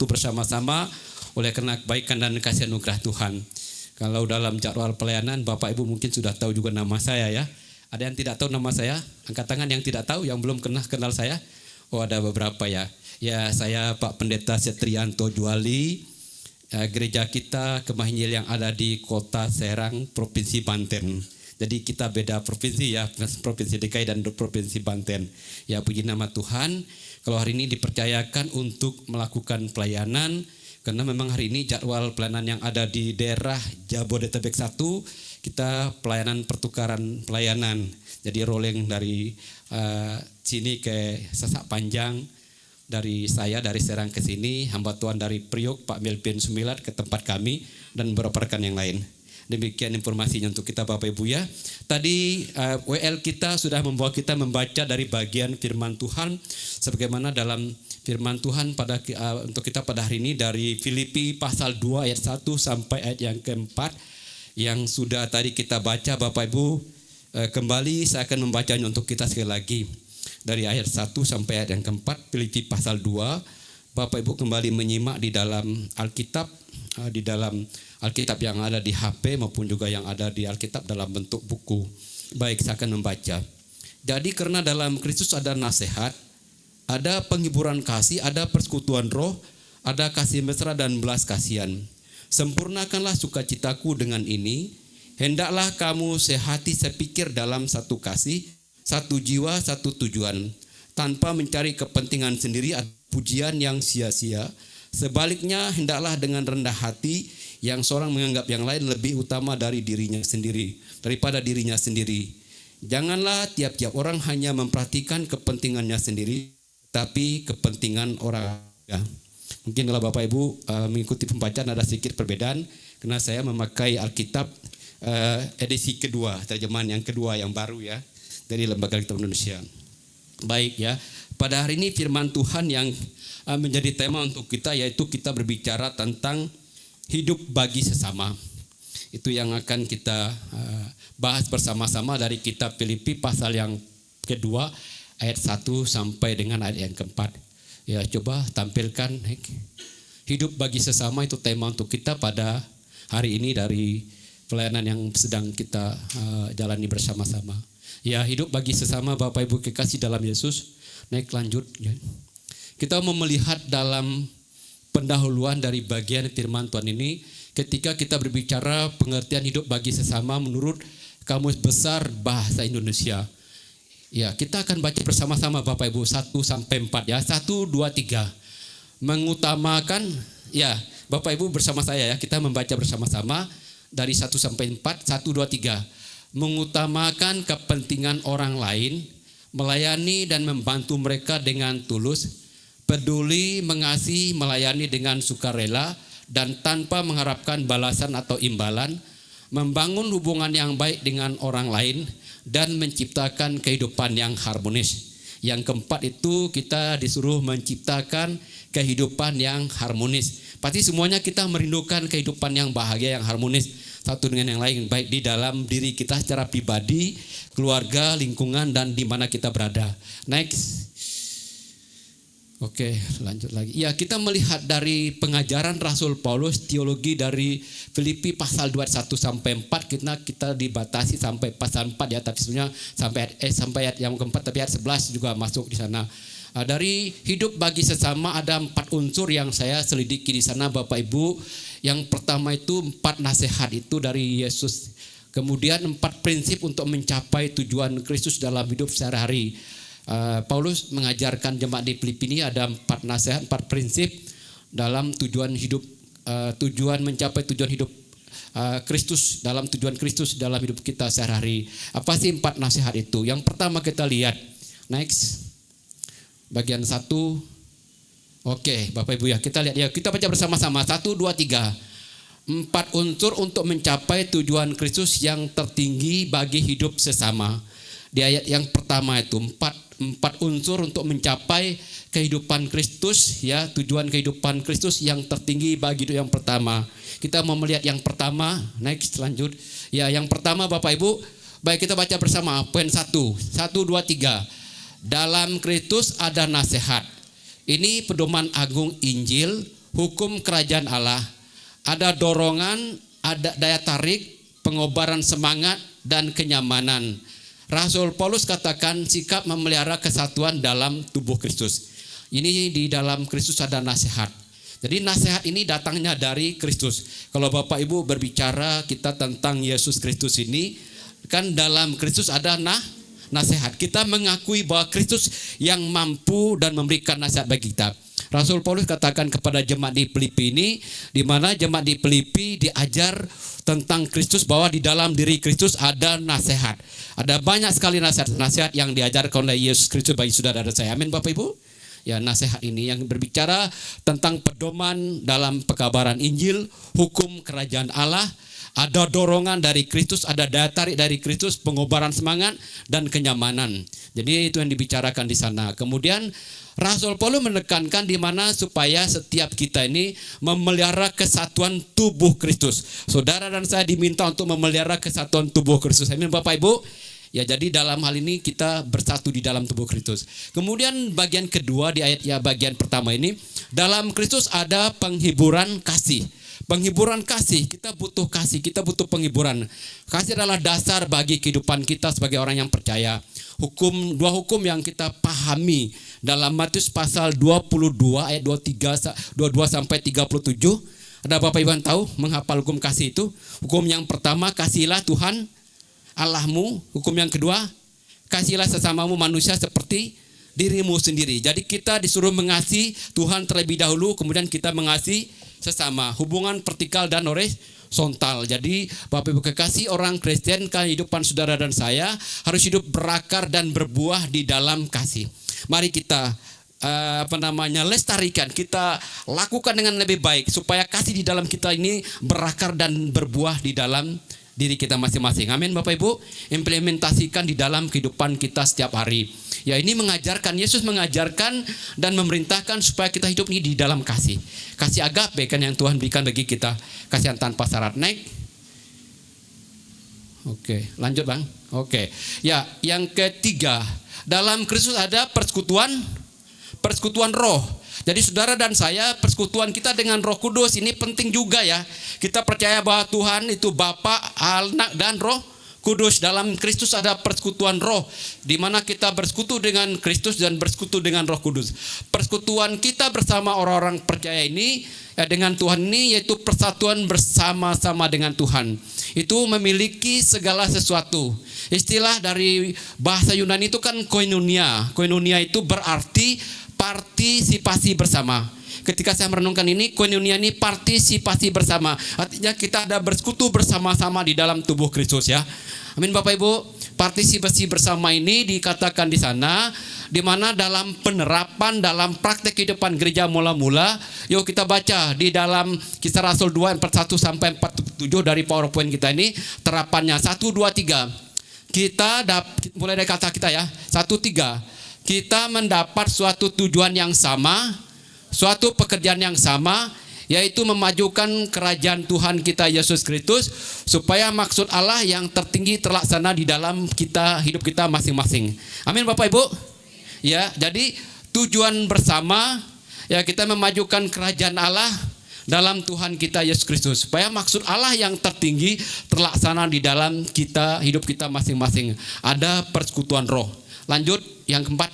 tentu bersama-sama oleh karena kebaikan dan kasih anugerah Tuhan. Kalau dalam jadwal pelayanan Bapak Ibu mungkin sudah tahu juga nama saya ya. Ada yang tidak tahu nama saya? Angkat tangan yang tidak tahu, yang belum kenal saya. Oh, ada beberapa ya. Ya, saya Pak Pendeta Setrianto Juali, gereja kita Kemah Injil yang ada di Kota Serang, Provinsi Banten. Jadi kita beda provinsi ya, Provinsi DKI dan Provinsi Banten. Ya, puji nama Tuhan. Kalau hari ini dipercayakan untuk melakukan pelayanan, karena memang hari ini jadwal pelayanan yang ada di daerah Jabodetabek 1, kita pelayanan pertukaran pelayanan. Jadi rolling dari sini ke Sasak Panjang, dari saya dari Serang ke sini, hamba Tuhan dari Priok Pak Melvin Sumilat ke tempat kami, dan beberapa rekan yang lain. Demikian informasinya untuk kita Bapak Ibu ya. Tadi WL kita sudah membawa kita membaca dari bagian firman Tuhan sebagaimana dalam firman Tuhan untuk kita pada hari ini dari Filipi pasal 2 ayat 1 sampai ayat yang keempat yang sudah tadi kita baca Bapak Ibu. Kembali saya akan membacanya untuk kita sekali lagi dari ayat 1 sampai ayat yang keempat, Filipi pasal 2. Bapak Ibu kembali menyimak di dalam Alkitab, di dalam Alkitab yang ada di HP maupun juga yang ada di Alkitab dalam bentuk buku. Baik, saya akan membaca. Jadi karena dalam Kristus ada nasihat, ada penghiburan kasih, ada persekutuan roh, ada kasih mesra dan belas kasihan. Sempurnakanlah sukacitaku dengan ini. Hendaklah kamu sehati sepikir dalam satu kasih, satu jiwa, satu tujuan, tanpa mencari kepentingan sendiri atau pujian yang sia-sia. Sebaliknya hendaklah dengan rendah hati yang seorang menganggap yang lain lebih utama dari dirinya sendiri, daripada dirinya sendiri. Janganlah tiap-tiap orang hanya memperhatikan kepentingannya sendiri, tapi kepentingan orang. Ya. Mungkin kalau Bapak Ibu mengikuti pembacaan ada sedikit perbedaan, karena saya memakai Alkitab edisi kedua, terjemahan yang kedua yang baru ya, dari Lembaga Alkitab Indonesia. Baik ya, pada hari ini firman Tuhan yang menjadi tema untuk kita, yaitu kita berbicara tentang hidup bagi sesama. Itu yang akan kita bahas bersama-sama dari kitab Filipi pasal yang kedua ayat 1 sampai dengan ayat yang keempat. Ya, coba tampilkan hidup bagi sesama, itu tema untuk kita pada hari ini dari pelayanan yang sedang kita jalani bersama-sama. Ya, hidup bagi sesama Bapak Ibu kekasih dalam Yesus. Naik lanjut ya. Kita mau melihat dalam pendahuluan dari bagian firman Tuhan ini, ketika kita berbicara pengertian hidup bagi sesama menurut Kamus Besar Bahasa Indonesia. Ya, kita akan baca bersama-sama Bapak Ibu 1 sampai 4 ya. 1 2 3. Mengutamakan ya, Bapak Ibu bersama saya ya. Kita membaca bersama-sama dari 1 sampai 4. 1 2 3. Mengutamakan kepentingan orang lain, melayani dan membantu mereka dengan tulus, peduli, mengasihi, melayani dengan sukarela dan tanpa mengharapkan balasan atau imbalan, membangun hubungan yang baik dengan orang lain, dan menciptakan kehidupan yang harmonis. Yang keempat itu kita disuruh menciptakan kehidupan yang harmonis. Pasti semuanya kita merindukan kehidupan yang bahagia, yang harmonis satu dengan yang lain, baik di dalam diri kita secara pribadi, keluarga, lingkungan, dan di mana kita berada. Next. Oke, lanjut lagi. Ya, kita melihat dari pengajaran Rasul Paulus, teologi dari Filipi pasal 2 1 sampai 4, kita dibatasi sampai pasal 4 ya, tapi sebenarnya sampai ayat yang keempat, tapi ayat 11 juga masuk di sana. Dari hidup bagi sesama ada 4 unsur yang saya selidiki di sana Bapak Ibu. Yang pertama itu 4 nasihat itu dari Yesus. Kemudian 4 prinsip untuk mencapai tujuan Kristus dalam hidup sehari-hari. Paulus mengajarkan jemaat di Filipi ini ada 4 nasihat, 4 prinsip dalam tujuan hidup, tujuan mencapai tujuan hidup Kristus, dalam tujuan Kristus dalam hidup kita sehari-hari. Apa sih 4 nasihat itu? Yang pertama kita lihat, next, bagian 1. Oke, Bapak Ibu ya, kita lihat ya, kita baca bersama-sama 1 2 3. 4 unsur untuk mencapai tujuan Kristus yang tertinggi bagi hidup sesama. Di ayat yang pertama itu 4 unsur untuk mencapai kehidupan Kristus ya, tujuan kehidupan Kristus yang tertinggi bagi hidup yang pertama. Kita mau melihat yang pertama, next lanjut. Ya, yang pertama Bapak Ibu, baik kita baca bersama poin 1. 1 2 3. Dalam Kristus ada nasihat. Ini pedoman agung Injil hukum kerajaan Allah, ada dorongan, ada daya tarik, pengobaran semangat, dan kenyamanan. Rasul Paulus katakan sikap memelihara kesatuan dalam tubuh Kristus. Ini di dalam Kristus ada nasihat. Jadi nasihat ini datangnya dari Kristus. Kalau Bapak Ibu berbicara kita tentang Yesus Kristus ini, kan dalam Kristus ada nasihat. Kita mengakui bahwa Kristus yang mampu dan memberikan nasihat bagi kita. Rasul Paulus katakan kepada jemaat di Filipi ini, di mana jemaat di Filipi diajar tentang Kristus, bahwa di dalam diri Kristus ada nasihat. Ada banyak sekali nasihat yang diajarkan oleh Yesus Kristus bagi saudara dan saya. Amin Bapak Ibu. Ya, nasihat ini yang berbicara tentang pedoman dalam pekabaran Injil, hukum kerajaan Allah, ada dorongan dari Kristus, ada daya tarik dari Kristus, pengobaran semangat, dan kenyamanan. Jadi itu yang dibicarakan di sana. Kemudian Rasul Paulus menekankan di mana supaya setiap kita ini memelihara kesatuan tubuh Kristus. Saudara dan saya diminta untuk memelihara kesatuan tubuh Kristus. Amin Bapak Ibu. Ya, jadi dalam hal ini kita bersatu di dalam tubuh Kristus. Kemudian bagian kedua di ayat bagian pertama ini, dalam Kristus ada penghiburan kasih. Penghiburan kasih, kita butuh kasih, kita butuh penghiburan. Kasih adalah dasar bagi kehidupan kita sebagai orang yang percaya. Dua hukum yang kita pahami dalam Matius pasal 22 ayat 22 sampai 37. Ada Bapak Ibu yang tahu menghafal hukum kasih itu? Hukum yang pertama, kasihilah Tuhan Allahmu. Hukum yang kedua, kasihilah sesamamu manusia seperti dirimu sendiri. Jadi kita disuruh mengasihi Tuhan terlebih dahulu, kemudian kita mengasihi sesama. Hubungan vertikal dan horizontal. Jadi Bapak Ibu kekasih, orang Kristen, kehidupan saudara dan saya harus hidup berakar dan berbuah di dalam kasih. Mari kita lestarikan, kita lakukan dengan lebih baik supaya kasih di dalam kita ini berakar dan berbuah di dalam diri kita masing-masing. Amin Bapak Ibu. Implementasikan di dalam kehidupan kita setiap hari. Ya, ini mengajarkan, Yesus mengajarkan dan memerintahkan supaya kita hidup ini di dalam kasih. Kasih agape kan yang Tuhan berikan bagi kita. Kasih yang tanpa syarat. Naik. Oke, lanjut Bang. Oke. Ya, yang ketiga, dalam Kristus ada persekutuan roh. Jadi saudara dan saya, persekutuan kita dengan Roh Kudus ini penting juga ya. Kita percaya bahwa Tuhan itu Bapa, Anak, dan Roh Kudus. Dalam Kristus ada persekutuan roh, di mana kita bersekutu dengan Kristus dan bersekutu dengan Roh Kudus. Persekutuan kita bersama orang-orang percaya ini ya, dengan Tuhan ini, yaitu persatuan bersama-sama dengan Tuhan. Itu memiliki segala sesuatu. Istilah dari bahasa Yunani itu kan koinonia. Koinonia itu berarti partisipasi bersama. Ketika saya merenungkan ini, koinonia ini partisipasi bersama. Artinya kita ada bersekutu bersama-sama di dalam tubuh Kristus ya. Amin Bapak Ibu. Partisipasi bersama ini dikatakan di sana, di mana dalam penerapan dalam praktek kehidupan gereja mula-mula. Yuk kita baca di dalam Kisah Rasul 2 41 sampai 47 dari PowerPoint kita ini, terapannya 1 2 3. Kita mulai dari kata kita ya. 1 3. Kita mendapat suatu tujuan yang sama, suatu pekerjaan yang sama, yaitu memajukan kerajaan Tuhan kita Yesus Kristus, supaya maksud Allah yang tertinggi terlaksana di dalam hidup kita masing-masing. Amin Bapak Ibu. Ya, jadi tujuan bersama ya, kita memajukan kerajaan Allah dalam Tuhan kita Yesus Kristus, supaya maksud Allah yang tertinggi terlaksana di dalam hidup kita masing-masing. Ada persekutuan roh. Lanjut yang keempat.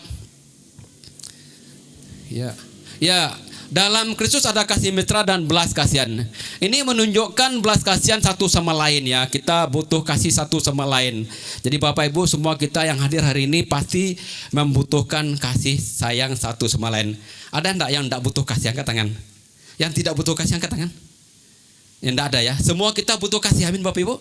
Ya, dalam Kristus ada kasih mesra dan belas kasihan. Ini menunjukkan belas kasihan satu sama lain ya. Kita butuh kasih satu sama lain. Jadi Bapak Ibu semua kita yang hadir hari ini pasti membutuhkan kasih sayang satu sama lain. Ada enggak yang enggak butuh kasih? Angkat tangan. Yang tidak butuh kasih angkat tangan. Yang enggak ada ya. Semua kita butuh kasih. Amin Bapak Ibu.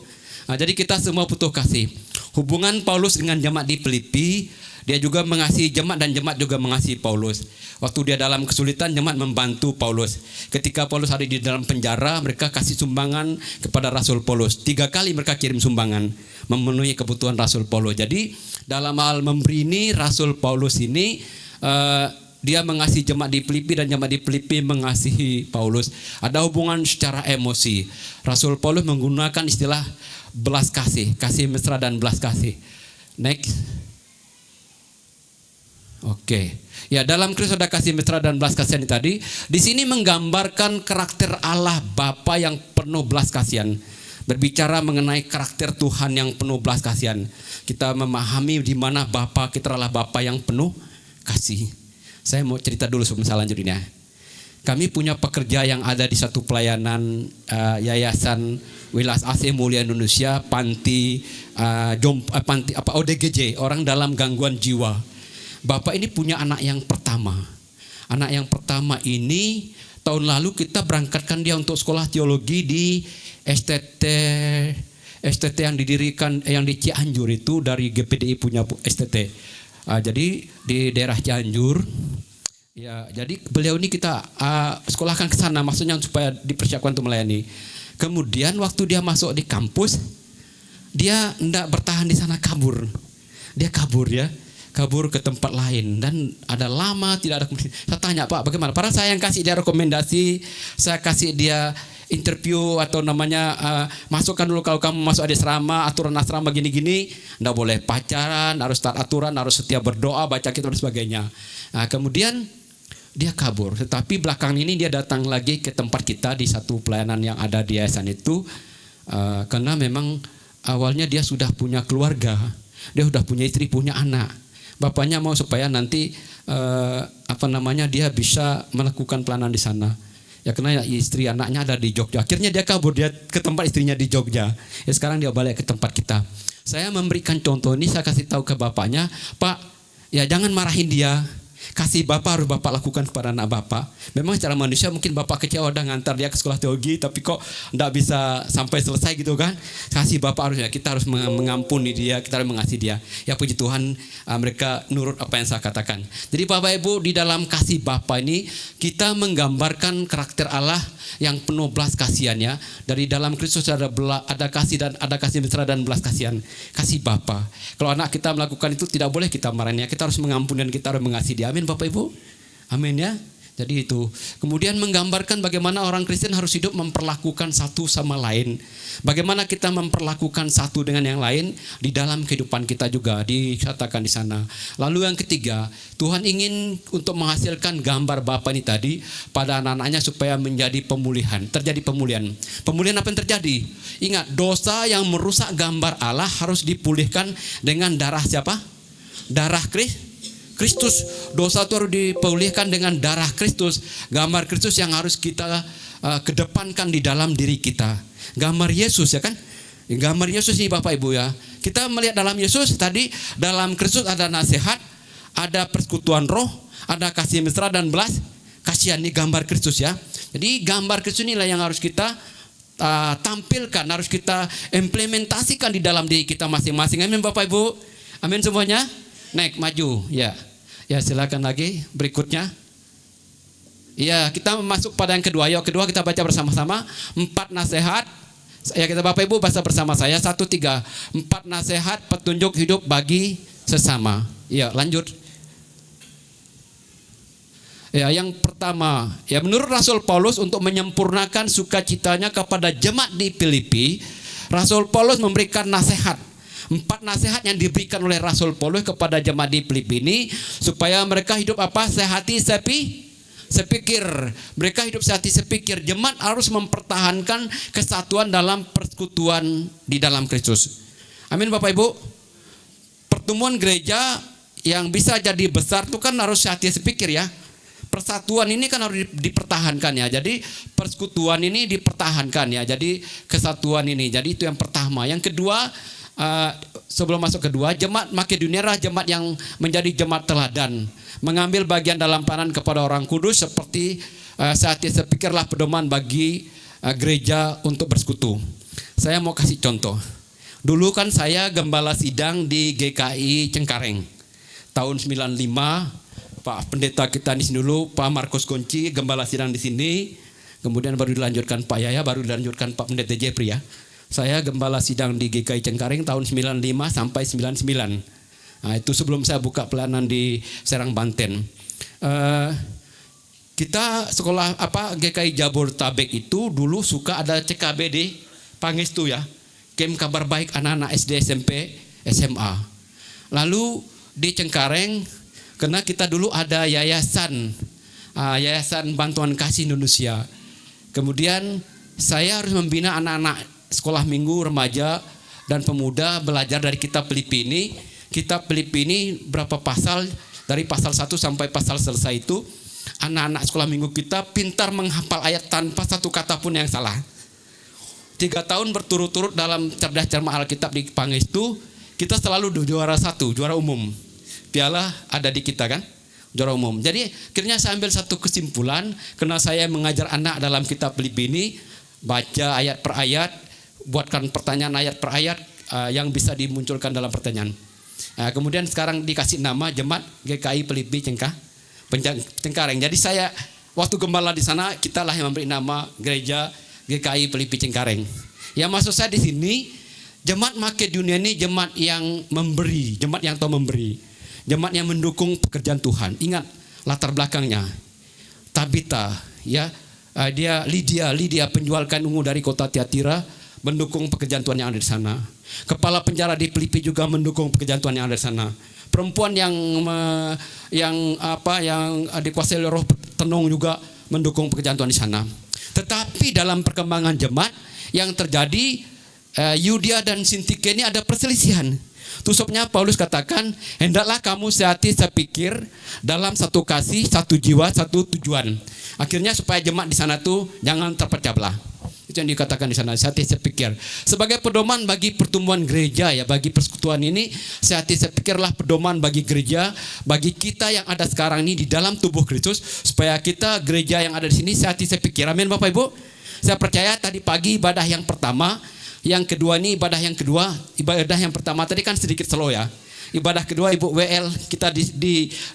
Nah, jadi kita semua butuh kasih. Hubungan Paulus dengan jemaat di Filipi, dia juga mengasihi jemaat dan jemaat juga mengasihi Paulus. Waktu dia dalam kesulitan, jemaat membantu Paulus. Ketika Paulus ada di dalam penjara, mereka kasih sumbangan kepada Rasul Paulus. 3 kali mereka kirim sumbangan, memenuhi kebutuhan Rasul Paulus. Jadi dalam hal memberi ini, Rasul Paulus ini dia mengasihi jemaat di Filipi dan jemaat di Filipi mengasihi Paulus. Ada hubungan secara emosi. Rasul Paulus menggunakan istilah belas kasih, kasih mesra dan belas kasih. Next. Oke. Ya, dalam Kristus ada kasih mesra dan belas kasihan ini tadi. Di sini menggambarkan karakter Allah Bapa yang penuh belas kasihan. Berbicara mengenai karakter Tuhan yang penuh belas kasihan. Kita memahami di mana Bapa kita adalah Bapa yang penuh kasih. Saya mau cerita dulu sebelum selanjutnya. Kami punya pekerja yang ada di satu pelayanan Yayasan Wilas AC Mulia Indonesia, panti ODGJ, orang dalam gangguan jiwa. Bapak ini punya anak yang pertama. Anak yang pertama ini tahun lalu kita berangkatkan dia untuk sekolah teologi di STT yang didirikan yang di Cianjur itu, dari GPDI punya STT. Jadi di daerah Cianjur. Ya, jadi beliau ini kita sekolahkan ke sana, maksudnya supaya dipersiapkan untuk melayani. Kemudian waktu dia masuk di kampus, dia tidak bertahan di sana, kabur. Dia kabur ke tempat lain, dan ada lama tidak ada. Saya tanya, Pak, bagaimana? Padahal saya yang kasih dia rekomendasi, saya kasih dia interview atau namanya masukkan dulu kalau kamu masuk asrama, aturan asrama gini-gini, tidak boleh pacaran, harus taat aturan, harus setia berdoa, baca kitab dan sebagainya. Nah, kemudian dia kabur. Tetapi belakangan ini dia datang lagi ke tempat kita di satu pelayanan yang ada di yayasan itu, karena memang awalnya dia sudah punya keluarga, dia sudah punya istri, punya anak. Bapaknya mau supaya nanti dia bisa melakukan pelayanan di sana. Ya, karena istri anaknya ada di Jogja. Akhirnya dia kabur, dia ke tempat istrinya di Jogja. Ya, sekarang dia balik ke tempat kita. Saya memberikan contoh ini, saya kasih tahu ke bapaknya, Pak, ya jangan marahin dia. Kasih Bapak harus Bapak lakukan kepada anak Bapak. Memang secara manusia mungkin Bapak kecewa udah ngantar dia ke sekolah teologi, tapi kok tidak bisa sampai selesai gitu kan. Kasih Bapak harusnya, kita harus mengampuni dia, kita harus mengasihi dia. Ya puji Tuhan, mereka nurut apa yang saya katakan. Jadi Bapak Ibu, di dalam kasih Bapak ini kita menggambarkan karakter Allah yang penuh belas kasihan ya. Dari dalam Kristus ada kasih dan ada kasih mesra dan belas kasihan. Kasih Bapa. Kalau anak kita melakukan itu tidak boleh kita marahin ya. Kita harus mengampuni dan kita harus mengasihi dia. Amin Bapak Ibu. Amin ya. Jadi itu. Kemudian menggambarkan bagaimana orang Kristen harus hidup memperlakukan satu sama lain. Bagaimana kita memperlakukan satu dengan yang lain di dalam kehidupan kita juga dikatakan di sana. Lalu yang ketiga, Tuhan ingin untuk menghasilkan gambar Bapa ini tadi pada anak-anaknya supaya menjadi pemulihan. Terjadi pemulihan. Pemulihan apa yang terjadi? Ingat, dosa yang merusak gambar Allah harus dipulihkan dengan darah siapa? Darah Kristus. Dosa itu harus dipulihkan dengan darah Kristus. Gambar Kristus yang harus kita kedepankan di dalam diri kita. Gambar Yesus ya kan? Gambar Yesus ini Bapak Ibu ya. Kita melihat dalam Yesus tadi, dalam Kristus ada nasihat, ada persekutuan roh, ada kasih mesra dan belas kasihan. Ini gambar Kristus ya. Jadi gambar Kristus inilah yang harus kita tampilkan, harus kita implementasikan di dalam diri kita masing-masing. Amin Bapak Ibu. Amin semuanya. Naik maju ya. Ya silakan lagi berikutnya. Ya, kita masuk pada yang kedua. Yuk, kedua kita baca bersama-sama. 4 nasihat. Ya, kita Bapak Ibu baca bersama saya. 1, 3. 4 nasihat petunjuk hidup bagi sesama. Ya, lanjut. Ya, yang pertama, ya menurut Rasul Paulus untuk menyempurnakan sukacitanya kepada jemaat di Filipi, Rasul Paulus memberikan nasihat. 4 nasihat yang diberikan oleh Rasul Paulus kepada jemaat di Filipi ini supaya mereka hidup apa? Sehati sepikir. Mereka hidup sehati sepikir. Jemaat harus mempertahankan kesatuan dalam persekutuan di dalam Kristus. Amin Bapak Ibu. Pertemuan gereja yang bisa jadi besar itu kan harus sehati sepikir ya. Persatuan ini kan harus dipertahankan ya. Jadi persekutuan ini dipertahankan ya. Jadi kesatuan ini. Jadi itu yang pertama. Yang kedua, sebelum masuk kedua, jemaat Makedonia adalah jemaat yang menjadi jemaat teladan, mengambil bagian dalam peranan kepada orang kudus seperti saat sepikirlah pedoman bagi gereja untuk bersekutu. Saya mau kasih contoh. Dulu kan saya gembala sidang di GKI Cengkareng tahun 95. Pak pendeta kita di sini dulu, Pak Markus Kunci, gembala sidang di sini. Kemudian baru dilanjutkan Pak Yaya, baru dilanjutkan Pak Pendeta Jepri ya. Saya gembala sidang di GKI Cengkareng tahun 95 sampai 99. Nah, itu sebelum saya buka pelayanan di Serang Banten. Kita sekolah GKI Jabodetabek itu dulu suka ada CKB di Pangestu ya. Camp kabar baik anak-anak SD, SMP, SMA. Lalu di Cengkareng Karena kita dulu ada yayasan bantuan kasih Indonesia. Kemudian saya harus membina anak-anak sekolah minggu, remaja dan pemuda belajar dari kitab Filipi ini. Kitab Filipi ini berapa pasal, dari pasal 1 sampai pasal selesai itu anak-anak sekolah minggu kita pintar menghafal ayat tanpa satu kata pun yang salah. 3 tahun berturut-turut dalam cerdas cermat Alkitab di Pangestu, kita selalu juara 1, juara umum. Piala ada di kita kan, juara umum. Jadi akhirnya saya ambil satu kesimpulan, karena saya mengajar anak dalam kitab Filipi ini, baca ayat per ayat, buatkan pertanyaan ayat per ayat yang bisa dimunculkan dalam pertanyaan. Kemudian sekarang dikasih nama Jemaat GKI Filipi Cengkareng. Jadi saya waktu gembala di sana, kita lah yang memberi nama Gereja GKI Filipi Cengkareng. Ya, maksud saya di sini, jemaat Makedonia ini jemaat yang memberi, jemaat yang tahu memberi. Jemaat yang mendukung pekerjaan Tuhan. Ingat latar belakangnya. Tabita, ya, dia Lydia penjual kain ungu dari kota Tiatira, mendukung pekerjaan Tuhan yang ada di sana. Kepala penjara di Filipi juga mendukung pekerjaan Tuhan yang ada di sana. Perempuan yang dikuasai oleh roh tenung juga mendukung pekerjaan Tuhan di sana. Tetapi dalam perkembangan jemaat yang terjadi, Yudia dan Sintike ini ada perselisihan. Itu sebabnya Paulus katakan, hendaklah kamu sehati sepikir dalam satu kasih, satu jiwa, satu tujuan. Akhirnya supaya jemaat di sana tuh jangan terpecah belah. Itu yang dikatakan di sana, sehati sepikir. Sebagai pedoman bagi pertumbuhan gereja, ya, bagi persekutuan ini, sehati sepikirlah pedoman bagi gereja, bagi kita yang ada sekarang ini di dalam tubuh Kristus, supaya kita gereja yang ada di sini sehati sepikir. Amin Bapak Ibu. Saya percaya tadi pagi ibadah yang pertama, yang kedua ini ibadah yang kedua. Ibadah yang pertama tadi kan sedikit slow ya. Ibadah kedua Ibu WL kita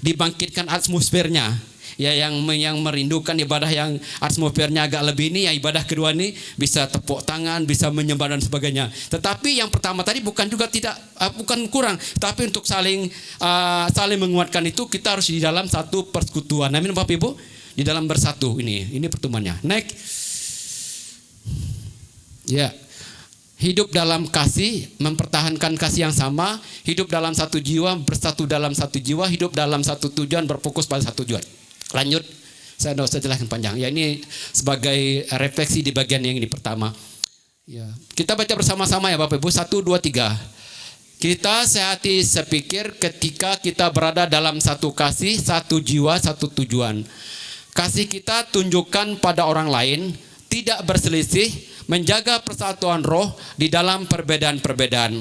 dibangkitkan atmosfernya. Ya, yang merindukan ibadah yang atmosfernya agak lebih ini, ya ibadah kedua ini bisa tepuk tangan, bisa menyembah dan sebagainya. Tetapi yang pertama tadi bukan kurang, tapi untuk saling menguatkan itu kita harus di dalam satu persekutuan. Amin Bapak Ibu. Di dalam bersatu ini pertemuannya. Next. Ya. Hidup dalam kasih, mempertahankan kasih yang sama, hidup dalam satu jiwa, bersatu dalam satu jiwa, hidup dalam satu tujuan, berfokus pada satu tujuan. Lanjut, saya tidak usah jelaskan panjang. Ya, ini sebagai refleksi di bagian yang ini pertama. Ya, kita baca bersama-sama ya Bapak Ibu, 1, 2, 3. Kita sehati sepikir ketika kita berada dalam satu kasih, satu jiwa, satu tujuan. Kasih kita tunjukkan pada orang lain, tidak berselisih, menjaga persatuan roh di dalam perbedaan-perbedaan.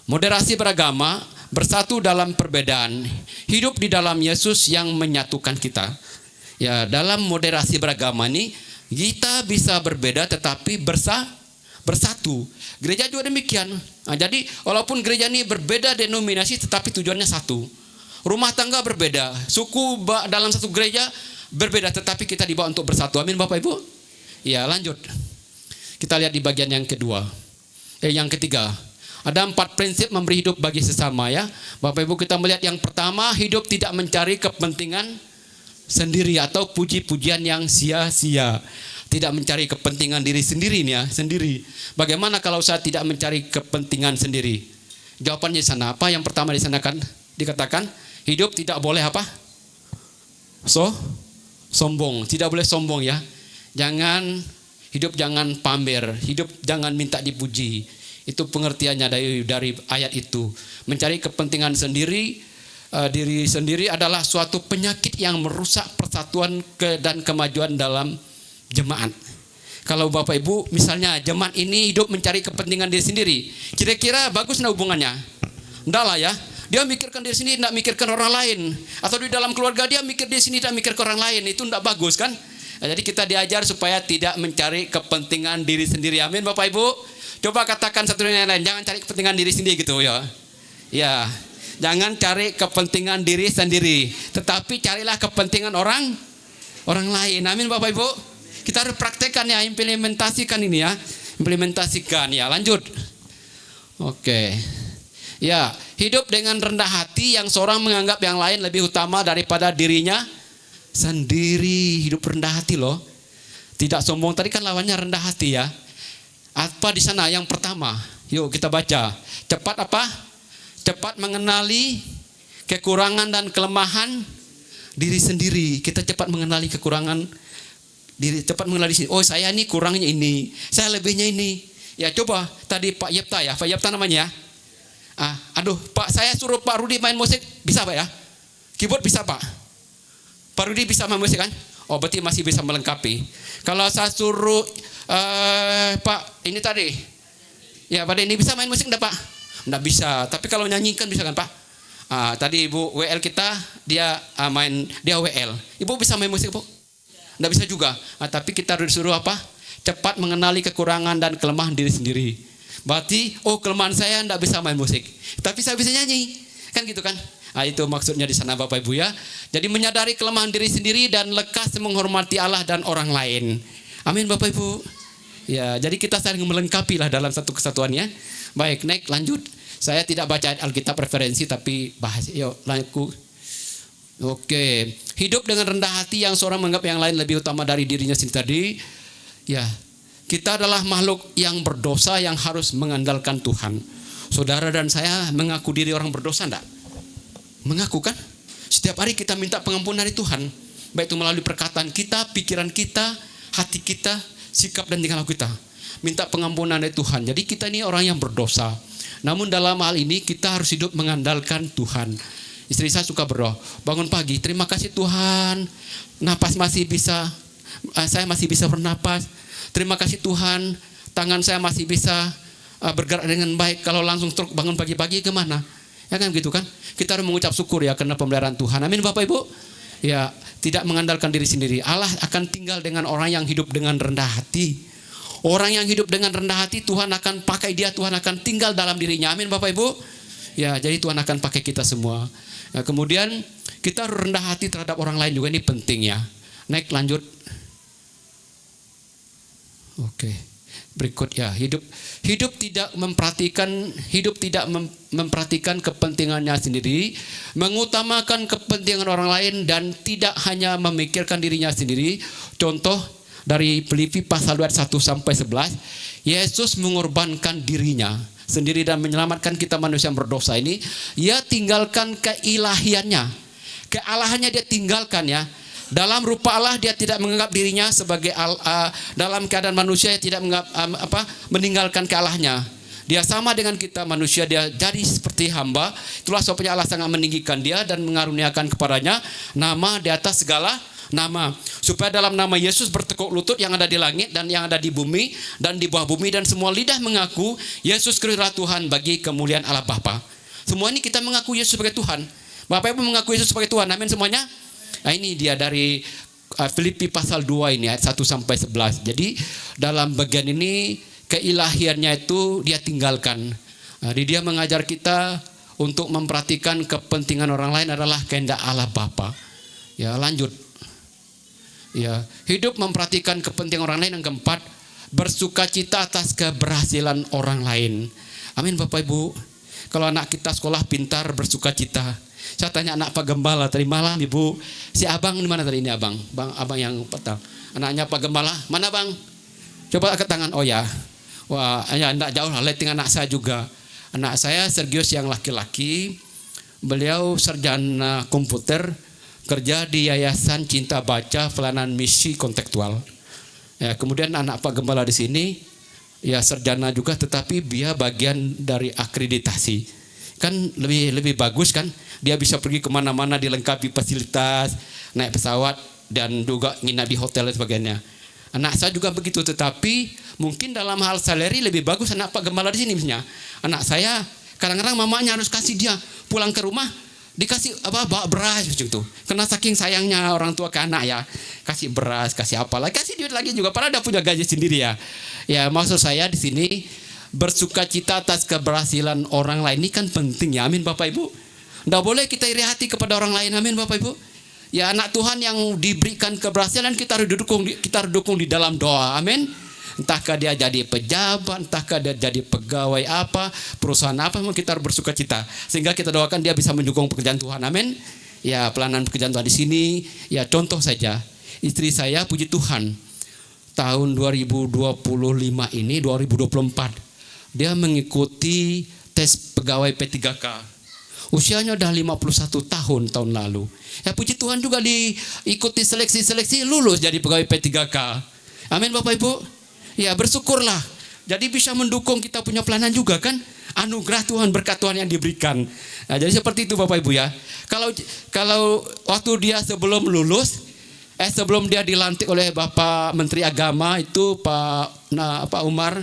Moderasi beragama, bersatu dalam perbedaan, hidup di dalam Yesus yang menyatukan kita. Ya, dalam moderasi beragama ini kita bisa berbeda tetapi bersatu. Gereja juga demikian. Nah, jadi walaupun gereja ini berbeda denominasi tetapi tujuannya satu. Rumah tangga berbeda, suku dalam satu gereja berbeda tetapi kita dibawa untuk bersatu. Amin Bapak Ibu. Ya, lanjut. Kita lihat di bagian yang kedua. Yang ketiga. Ada 4 prinsip memberi hidup bagi sesama ya. Bapak Ibu, kita melihat yang pertama, hidup tidak mencari kepentingan sendiri atau puji-pujian yang sia-sia. Tidak mencari kepentingan diri sendiri nih ya, sendiri. Bagaimana kalau saya tidak mencari kepentingan sendiri? Jawabannya di sana apa? Yang pertama di sana kan dikatakan hidup tidak boleh apa? Sombong. Tidak boleh sombong ya. Hidup jangan pamer, hidup jangan minta dipuji. Itu pengertiannya dari ayat itu. Mencari kepentingan sendiri, diri sendiri adalah suatu penyakit yang merusak persatuan dan kemajuan dalam jemaat. Kalau Bapak Ibu misalnya jemaat ini hidup mencari kepentingan diri sendiri, kira-kira bagus enggak hubungannya? Enggak lah ya. Dia mikirkan diri sendiri, enggak mikirkan orang lain. Atau di dalam keluarga dia mikir diri sendiri, enggak mikir ke orang lain. Itu enggak bagus kan? Nah, jadi kita diajar supaya tidak mencari kepentingan diri sendiri. Amin Bapak Ibu. Coba katakan satu yang lain, jangan cari kepentingan diri sendiri gitu ya. Ya, jangan cari kepentingan diri sendiri, tetapi carilah kepentingan orang lain. Amin Bapak Ibu. Kita harus praktekkan ya, implementasikan ini ya. Implementasikan ya, lanjut. Oke. Ya, hidup dengan rendah hati yang seorang menganggap yang lain lebih utama daripada dirinya sendiri. Hidup rendah hati loh. Tidak sombong, tadi kan lawannya rendah hati ya. Apa di sana? Yang pertama, yuk kita baca. Cepat apa? Cepat mengenali kekurangan dan kelemahan diri sendiri. Kita cepat mengenali kekurangan diri, cepat mengenali sini. Oh, saya ini kurangnya ini, saya lebihnya ini. Ya coba tadi Pak Yepta ya, Pak Yepta namanya ya. Aduh Pak, saya suruh Pak Rudi main musik, bisa Pak ya? Keyboard bisa Pak? Pak Rudi bisa main musik kan? Oh, berarti masih bisa melengkapi. Kalau saya suruh Pak ini tadi, ya Pak ini bisa main musik enggak Pak? Enggak bisa, tapi kalau nyanyi kan bisa kan Pak? Tadi Ibu WL kita, dia main, dia WL. Ibu bisa main musik Bu? Enggak bisa juga. Tapi kita disuruh apa? Cepat mengenali kekurangan dan kelemahan diri sendiri. Berarti, kelemahan saya enggak bisa main musik, tapi saya bisa nyanyi. Kan gitu kan? Itu maksudnya di sana Bapak Ibu ya. Jadi menyadari kelemahan diri sendiri dan lekas menghormati Allah dan orang lain. Amin Bapak Ibu. Ya, jadi kita saling melengkapi lah dalam satu kesatuannya. Baik, next lanjut. Saya tidak baca Alkitab referensi tapi bahas. Yuk, lanjut. Oke. Hidup dengan rendah hati yang seorang menganggap yang lain lebih utama dari dirinya sendiri tadi. Ya, kita adalah makhluk yang berdosa yang harus mengandalkan Tuhan. Saudara dan saya mengaku diri orang berdosa enggak? Mengaku kan? Setiap hari kita minta pengampunan dari Tuhan. Baik itu melalui perkataan kita, pikiran kita, hati kita, sikap dan tingkah laku kita. Minta pengampunan dari Tuhan. Jadi kita ini orang yang berdosa. Namun dalam hal ini kita harus hidup mengandalkan Tuhan. Istri saya suka berdoa, bangun pagi, terima kasih Tuhan, napas masih bisa, saya masih bisa bernapas. Terima kasih Tuhan, tangan saya masih bisa bergerak dengan baik. Kalau langsung stroke bangun pagi-pagi kemana? Ya kan gitu kan? Kita harus mengucap syukur ya karena pemeliharaan Tuhan. Amin Bapak Ibu. Ya, tidak mengandalkan diri sendiri. Allah akan tinggal dengan orang yang hidup dengan rendah hati. Orang yang hidup dengan rendah hati, Tuhan akan pakai dia, Tuhan akan tinggal dalam dirinya. Amin Bapak Ibu. Ya, jadi Tuhan akan pakai kita semua. Nah, kemudian kita harus rendah hati terhadap orang lain juga, ini penting ya. Next lanjut. Oke. Berikut ya, hidup tidak memperhatikan kepentingannya sendiri, mengutamakan kepentingan orang lain dan tidak hanya memikirkan dirinya sendiri. Contoh dari Filipi pasal 2 ayat 1 sampai 11, Yesus mengorbankan dirinya sendiri dan menyelamatkan kita manusia yang berdosa ini. Ia tinggalkan keilahiannya, kealahannya dia tinggalkan ya. Dalam rupa Allah dia tidak menganggap dirinya sebagai dalam keadaan manusia dia tidak meninggalkan kealahnya. Dia sama dengan kita manusia, dia jadi seperti hamba. Itulah sebabnya Allah sangat meninggikan dia dan mengaruniakan kepadanya nama di atas segala nama, supaya dalam nama Yesus bertekuk lutut yang ada di langit dan yang ada di bumi dan di bawah bumi, dan semua lidah mengaku Yesus Kristus adalah Tuhan bagi kemuliaan Allah Bapa. Semua ini kita mengaku Yesus sebagai Tuhan. Bapak Ibu mengaku Yesus sebagai Tuhan. Amin semuanya. Nah, ini dia dari Filipi pasal 2 ini ayat 1 sampai 11. Jadi dalam bagian ini keilahiannya itu dia tinggalkan. Jadi dia mengajar kita untuk memperhatikan kepentingan orang lain adalah kehendak Allah Bapa. Ya, lanjut. Ya, hidup memperhatikan kepentingan orang lain. Yang keempat, bersukacita atas keberhasilan orang lain. Amin Bapak Ibu. Kalau anak kita sekolah pintar, bersukacita. Saya tanya anak Pak Gembala tadi malam, Ibu, si abang di mana tadi ini abang? Abang yang petang. Anaknya Pak Gembala, mana bang? Coba angkat tangan. Oh ya. Wah, ya enggak jauh lah, lihat anak saya juga. Anak saya Sergius yang laki-laki. Beliau sarjana komputer, kerja di Yayasan Cinta Baca Pelayanan Misi Kontekstual. Ya, kemudian anak Pak Gembala di sini ya sarjana juga, tetapi dia bagian dari akreditasi. Kan lebih bagus kan, dia bisa pergi kemana-mana dilengkapi fasilitas, naik pesawat dan juga nginap di hotel dan sebagainya. Anak saya juga begitu, tetapi mungkin dalam hal salary lebih bagus anak Pak Gembala di sini misalnya. Anak saya kadang-kadang mamanya harus kasih dia pulang ke rumah dikasih bawa beras begitu. Karena saking sayangnya orang tua ke anak ya, kasih beras, kasih apalah, kasih duit lagi juga, padahal dia punya gaji sendiri ya. Ya, maksud saya di sini bersukacita atas keberhasilan orang lain ini kan penting ya. Amin Bapak Ibu. Tidak boleh kita iri hati kepada orang lain. Amin Bapak Ibu. Ya, anak Tuhan yang diberikan keberhasilan kita harus dukung di dalam doa. Amin. Entahkah dia jadi pejabat, entahkah dia jadi pegawai apa, perusahaan apa, kita harus bersukacita sehingga kita doakan dia bisa mendukung pekerjaan Tuhan. Amin. Ya, pelayanan pekerjaan Tuhan di sini. Ya, contoh saja, istri saya puji Tuhan tahun 2025 ini 2024 dia mengikuti tes pegawai P3K. Usianya udah 51 tahun lalu. Ya puji Tuhan juga diikuti seleksi-seleksi, lulus jadi pegawai P3K. Amin Bapak Ibu. Ya bersyukurlah. Jadi bisa mendukung kita punya pelayanan juga kan. Anugerah Tuhan, berkat Tuhan yang diberikan. Nah, jadi seperti itu Bapak Ibu ya. Kalau waktu dia sebelum lulus, sebelum dia dilantik oleh Bapak Menteri Agama itu Pak Umar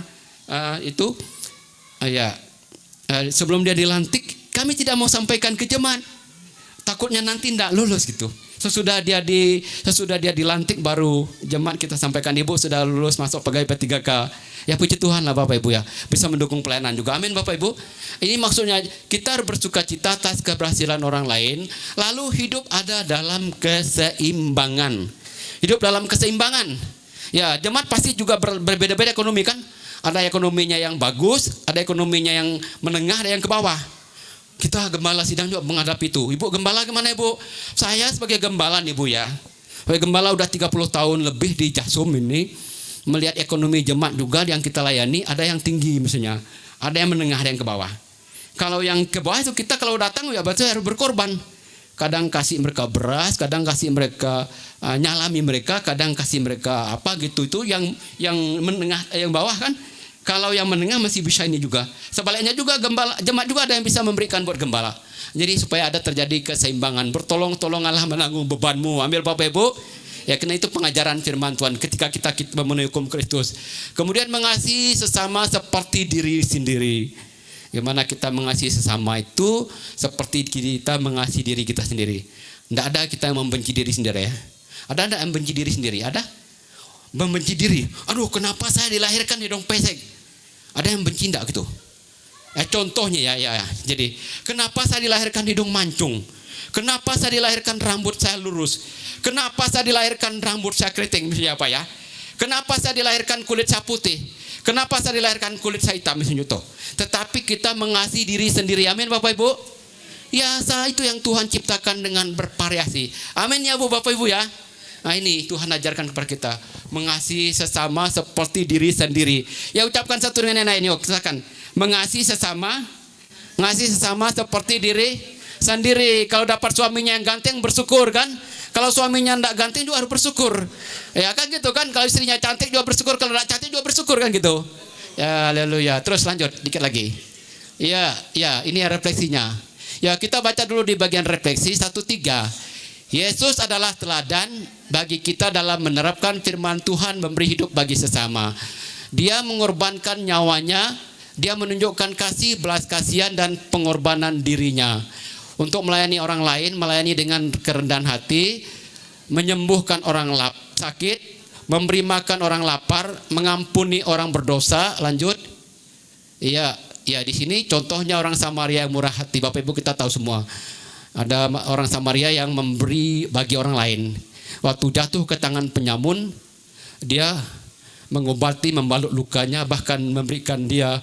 sebelum dia dilantik, kami tidak mau sampaikan ke jemaat, takutnya nanti tidak lulus gitu. Sesudah dia dilantik baru jemaat kita sampaikan, ibu sudah lulus masuk pegawai P3K. Ya puji Tuhan lah Bapak Ibu ya, bisa mendukung pelayanan juga. Amin Bapak Ibu. Ini maksudnya kita harus bersuka cita atas keberhasilan orang lain, lalu hidup ada dalam keseimbangan. Hidup dalam keseimbangan. Ya, jemaat pasti juga berbeda-beda ekonomi kan. Ada ekonominya yang bagus, ada ekonominya yang menengah, ada yang ke bawah. Kita gembala sidang juga menghadapi itu. Ibu gembala gimana Ibu? Saya sebagai gembala nih Bu ya. Sebagai gembala udah 30 tahun lebih di Jasum ini. Melihat ekonomi jemaat juga yang kita layani, ada yang tinggi misalnya. Ada yang menengah, ada yang ke bawah. Kalau yang ke bawah itu kita kalau datang ya berarti harus berkorban. Kadang kasih mereka beras, kadang kasih mereka nyalami mereka, kadang kasih mereka apa gitu. Itu yang menengah, yang bawah kan. Kalau yang menengah masih bisa ini juga. Sebaliknya juga jemaat juga ada yang bisa memberikan buat gembala. Jadi supaya ada terjadi keseimbangan. Bertolong-tolonganlah menanggung bebanmu. Ambil Bapak Ibu. Ya karena itu pengajaran firman Tuhan ketika kita memenuhi hukum Kristus. Kemudian mengasihi sesama seperti diri sendiri. Gimana kita mengasihi sesama itu seperti kita mengasihi diri kita sendiri. Tidak ada kita yang membenci diri sendiri ya. Ada yang membenci diri sendiri? Ada? Membenci diri. Aduh kenapa saya dilahirkan hidung pesek? Ada yang benci enggak gitu? Contohnya ya. Jadi kenapa saya dilahirkan hidung mancung? Kenapa saya dilahirkan rambut saya lurus? Kenapa saya dilahirkan rambut saya keriting? Misalnya apa ya? Kenapa saya dilahirkan kulit saya putih? Kenapa saya dilahirkan kulit saya hitam? Misalnya itu. Tetapi kita mengasihi diri sendiri. Amin Bapak Ibu. Ya itu yang Tuhan ciptakan dengan bervariasi. Amin ya Bu Bapak Ibu ya. Nah ini Tuhan ajarkan kepada kita. Mengasihi sesama seperti diri sendiri. Ya ucapkan satu dengan nenek ini. Silakan. Mengasihi sesama seperti diri sendiri. Kalau dapat suaminya yang ganteng bersyukur kan. Kalau suaminya tidak ganteng juga harus bersyukur. Ya kan gitu kan. Kalau istrinya cantik juga bersyukur. Kalau tidak cantik juga bersyukur kan gitu. Ya haleluya. Terus lanjut dikit lagi. Ya ini refleksinya. Ya kita baca dulu di bagian refleksi 1:3. Yesus adalah teladan bagi kita dalam menerapkan firman Tuhan, memberi hidup bagi sesama. Dia mengorbankan nyawanya. Dia menunjukkan kasih, belas kasihan dan pengorbanan dirinya. Untuk melayani orang lain, melayani dengan kerendahan hati, menyembuhkan orang sakit, memberi makan orang lapar, mengampuni orang berdosa. Lanjut. Iya, di sini contohnya orang Samaria yang murah hati. Bapak Ibu kita tahu semua. Ada orang Samaria yang memberi bagi orang lain. Waktu jatuh ke tangan penyamun, dia mengobati, membalut lukanya, bahkan memberikan dia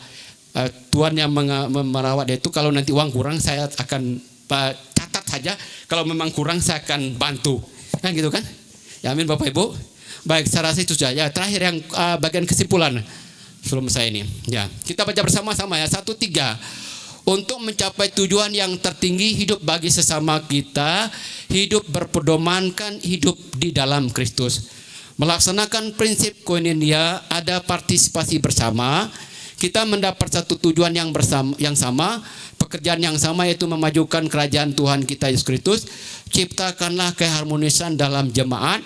Tuhan yang merawat dia itu. Kalau nanti uang kurang saya akan catat saja, kalau memang kurang saya akan bantu kan gitu kan ya. Amin Bapak Ibu. Baik, saya rasa itu saja. Terakhir yang bagian kesimpulan sebelum saya ini ya, kita baca bersama-sama ya. 1:3. Untuk mencapai tujuan yang tertinggi, hidup bagi sesama kita, hidup berpedomankan hidup di dalam Kristus, melaksanakan prinsip koinonia, ada partisipasi bersama. Kita mendapat satu tujuan yang sama, pekerjaan yang sama, yaitu memajukan kerajaan Tuhan kita Yesus Kristus. Ciptakanlah keharmonisan dalam jemaat.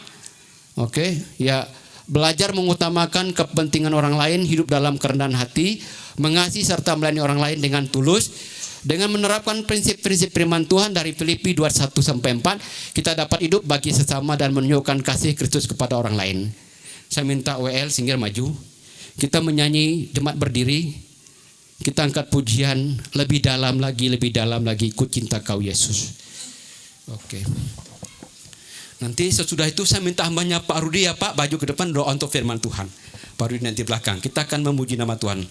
Oke, ya, belajar mengutamakan kepentingan orang lain, hidup dalam kerendahan hati, mengasihi serta melayani orang lain dengan tulus. Dengan menerapkan prinsip-prinsip firman Tuhan dari Filipi 2:1-4, kita dapat hidup bagi sesama dan menunjukkan kasih Kristus kepada orang lain. Saya minta WL singgir maju. Kita menyanyi, jemaat berdiri. Kita angkat pujian lebih dalam lagi, ku cinta kau Yesus. Oke. Nanti sesudah itu saya minta hambanya Pak Rudi ya Pak, baju ke depan doa untuk firman Tuhan. Pak Rudi nanti belakang. Kita akan memuji nama Tuhan.